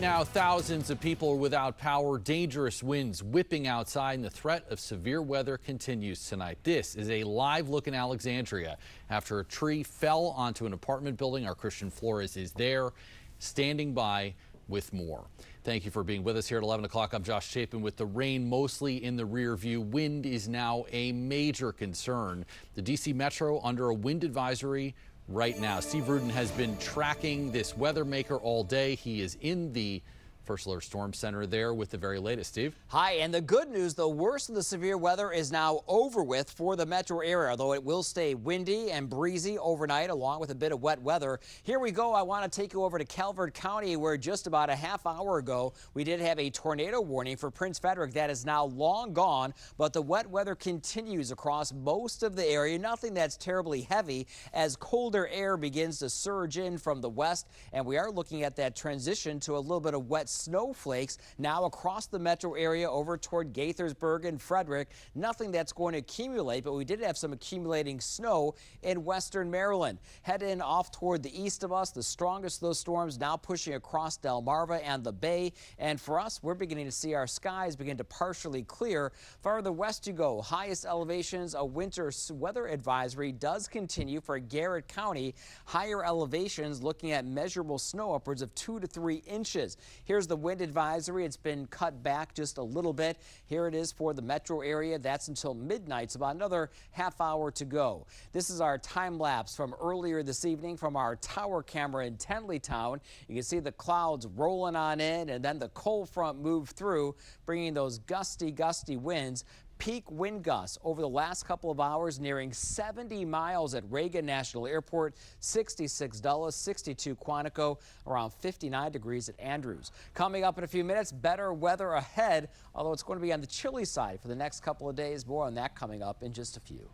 Now, thousands of people are without power, dangerous winds whipping outside, and the threat of severe weather continues tonight. This is a live look in Alexandria after a tree fell onto an apartment building. Our Christian Flores is there, standing by with more. Thank you for being with us here at 11 o'clock. I'm Josh Chapin with the rain mostly in the rear view. Wind is now a major concern. The D.C. Metro under a wind advisory right now. Steve Rudin has been tracking this weather maker all day. He is in the First Alert Storm Center there with the very latest. Steve. Hi, and the good news, the worst of the severe weather is now over with for the metro area, although it will stay windy and breezy overnight along with a bit of wet weather. Here we go. I want to take you over to Calvert County, where just about a half hour ago we did have a tornado warning for Prince Frederick. That is now long gone, but the wet weather continues across most of the area. Nothing that's terribly heavy as colder air begins to surge in from the west, and we are looking at that transition to a little bit of wet snowflakes now across the metro area over toward Gaithersburg and Frederick. Nothing that's going to accumulate, but we did have some accumulating snow in western Maryland. Heading off toward the east of us, the strongest of those storms now pushing across Delmarva and the Bay. And for us, we're beginning to see our skies begin to partially clear. Farther west you go, highest elevations, a winter weather advisory does continue for Garrett County. Higher elevations looking at measurable snow upwards of 2 to 3 inches. Here's the wind advisory. It's been cut back just a little bit. Here it is for the metro area. That's until midnight, so about another half hour to go. This is our time lapse from earlier this evening from our tower camera in Tenleytown. You can see the clouds rolling on in, and then the cold front moved through, bringing those gusty winds. Peak wind gusts over the last couple of hours nearing 70 miles at Reagan National Airport, 66 Dulles, 62 Quantico, around 59 degrees at Andrews. Coming up in a few minutes, better weather ahead, although it's going to be on the chilly side for the next couple of days. More on that coming up in just a few.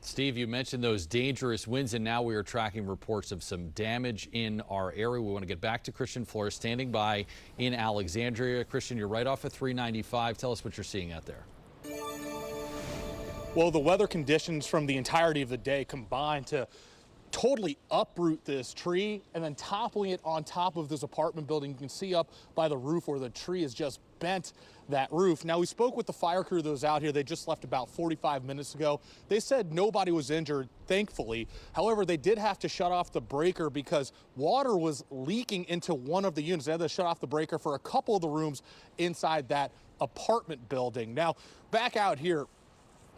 Steve, you mentioned those dangerous winds, and now we are tracking reports of some damage in our area. We want to get back to Christian Flores standing by in Alexandria. Christian, you're right off of 395. Tell us what you're seeing out there. Well, the weather conditions from the entirety of the day combined to totally uproot this tree and then toppling it on top of this apartment building. You can see up by the roof where the tree has just bent that roof. Now, we spoke with the fire crew that was out here. They just left about 45 minutes ago. They said nobody was injured, thankfully. However, they did have to shut off the breaker because water was leaking into one of the units. They had to shut off the breaker for a couple of the rooms inside that apartment building. Now, back out here,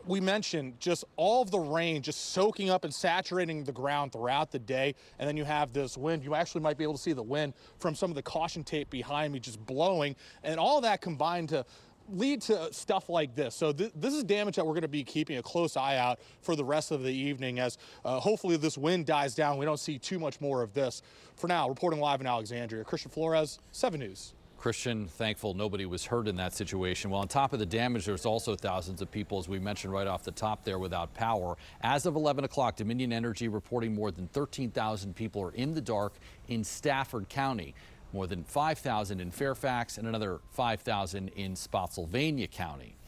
we mentioned just all of the rain just soaking up and saturating the ground throughout the day. And then you have this wind. You actually might be able to see the wind from some of the caution tape behind me just blowing. And all that combined to lead to stuff like this. So this is damage that we're going to be keeping a close eye out for the rest of the evening as hopefully this wind dies down. We don't see too much more of this. For now, reporting live in Alexandria, Christian Flores, 7 News. Christian, thankful nobody was hurt in that situation. Well, on top of the damage, there's also thousands of people, as we mentioned right off the top there, without power. As of 11 o'clock, Dominion Energy reporting more than 13,000 people are in the dark in Stafford County, more than 5,000 in Fairfax, and another 5,000 in Spotsylvania County.